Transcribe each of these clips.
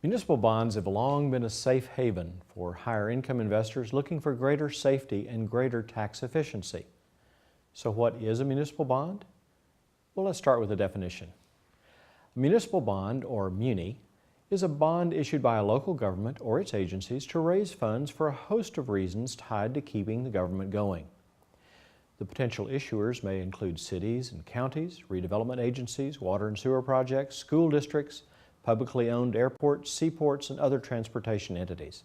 Municipal bonds have long been a safe haven for higher income investors looking for greater safety and greater tax efficiency. So what is a municipal bond? Well, let's start with a definition. A municipal bond, or muni, is a bond issued by a local government or its agencies to raise funds for a host of reasons tied to keeping the government going. The potential issuers may include cities and counties, redevelopment agencies, water and sewer projects, school districts, publicly owned airports, seaports, and other transportation entities.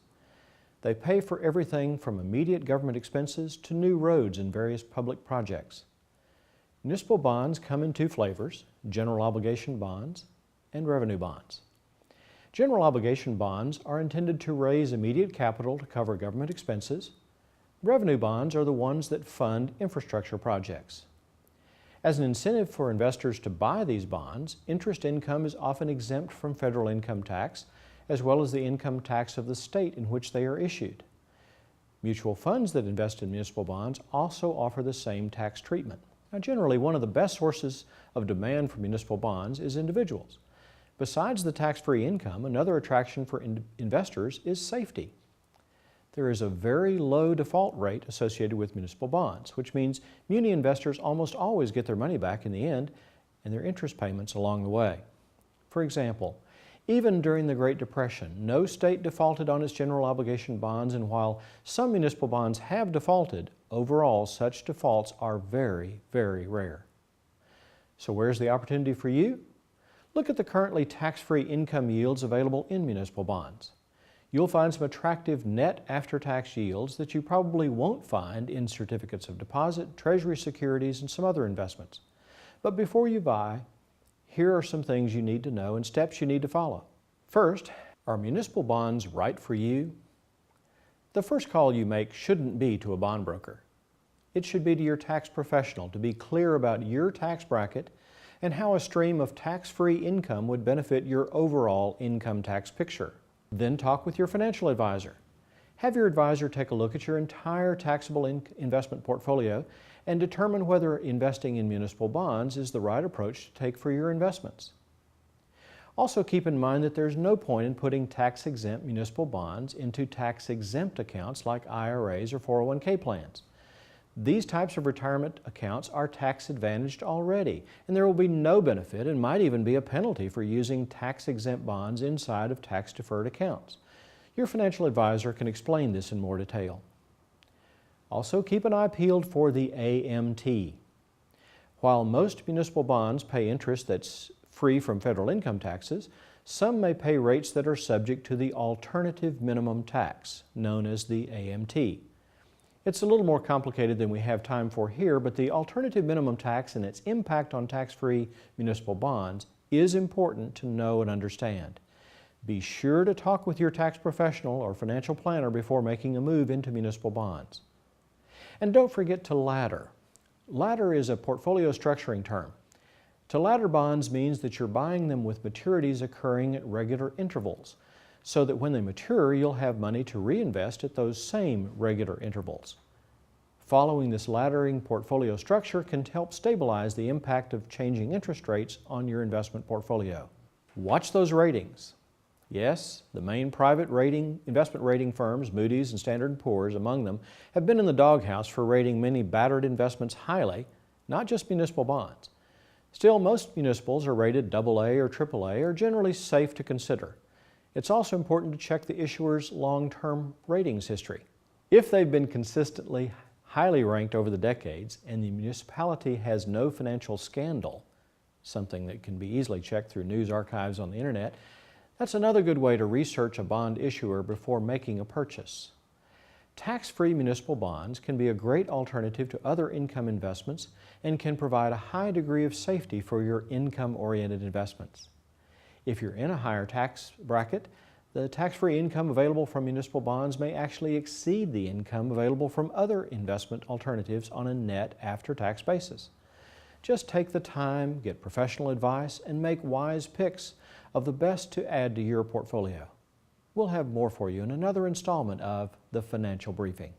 They pay for everything from immediate government expenses to new roads and various public projects. Municipal bonds come in two flavors: general obligation bonds and revenue bonds. General obligation bonds are intended to raise immediate capital to cover government expenses. Revenue bonds are the ones that fund infrastructure projects. As an incentive for investors to buy these bonds, interest income is often exempt from federal income tax, as well as the income tax of the state in which they are issued. Mutual funds that invest in municipal bonds also offer the same tax treatment. Now, generally, one of the best sources of demand for municipal bonds is individuals. Besides the tax-free income, another attraction for investors is safety. There is a very low default rate associated with municipal bonds, which means muni investors almost always get their money back in the end and their interest payments along the way. For example, even during the Great Depression, no state defaulted on its general obligation bonds, and while some municipal bonds have defaulted, overall such defaults are very, very rare. So where's the opportunity for you? Look at the currently tax-free income yields available in municipal bonds. You'll find some attractive net after-tax yields that you probably won't find in certificates of deposit, treasury securities, and some other investments. But before you buy, here are some things you need to know and steps you need to follow. First, are municipal bonds right for you? The first call you make shouldn't be to a bond broker. It should be to your tax professional to be clear about your tax bracket and how a stream of tax-free income would benefit your overall income tax picture. Then talk with your financial advisor. Have your advisor take a look at your entire taxable investment portfolio and determine whether investing in municipal bonds is the right approach to take for your investments. Also keep in mind that there's no point in putting tax-exempt municipal bonds into tax-exempt accounts like IRAs or 401k plans. These types of retirement accounts are tax-advantaged already, and there will be no benefit and might even be a penalty for using tax-exempt bonds inside of tax-deferred accounts. Your financial advisor can explain this in more detail. Also, keep an eye peeled for the AMT. While most municipal bonds pay interest that's free from federal income taxes, some may pay rates that are subject to the alternative minimum tax, known as the AMT. It's a little more complicated than we have time for here, but the alternative minimum tax and its impact on tax-free municipal bonds is important to know and understand. Be sure to talk with your tax professional or financial planner before making a move into municipal bonds. And don't forget to ladder. Ladder is a portfolio structuring term. To ladder bonds means that you're buying them with maturities occurring at regular intervals, so that when they mature, you'll have money to reinvest at those same regular intervals. Following this laddering portfolio structure can help stabilize the impact of changing interest rates on your investment portfolio. Watch those ratings. Yes, the main private investment rating firms, Moody's and Standard & Poor's among them, have been in the doghouse for rating many battered investments highly, not just municipal bonds. Still, most municipals are rated AA or AAA, are generally safe to consider. It's also important to check the issuer's long-term ratings history. If they've been consistently highly ranked over the decades and the municipality has no financial scandal, something that can be easily checked through news archives on the internet, that's another good way to research a bond issuer before making a purchase. Tax-free municipal bonds can be a great alternative to other income investments and can provide a high degree of safety for your income-oriented investments. If you're in a higher tax bracket, the tax-free income available from municipal bonds may actually exceed the income available from other investment alternatives on a net after-tax basis. Just take the time, get professional advice, and make wise picks of the best to add to your portfolio. We'll have more for you in another installment of The Financial Briefing.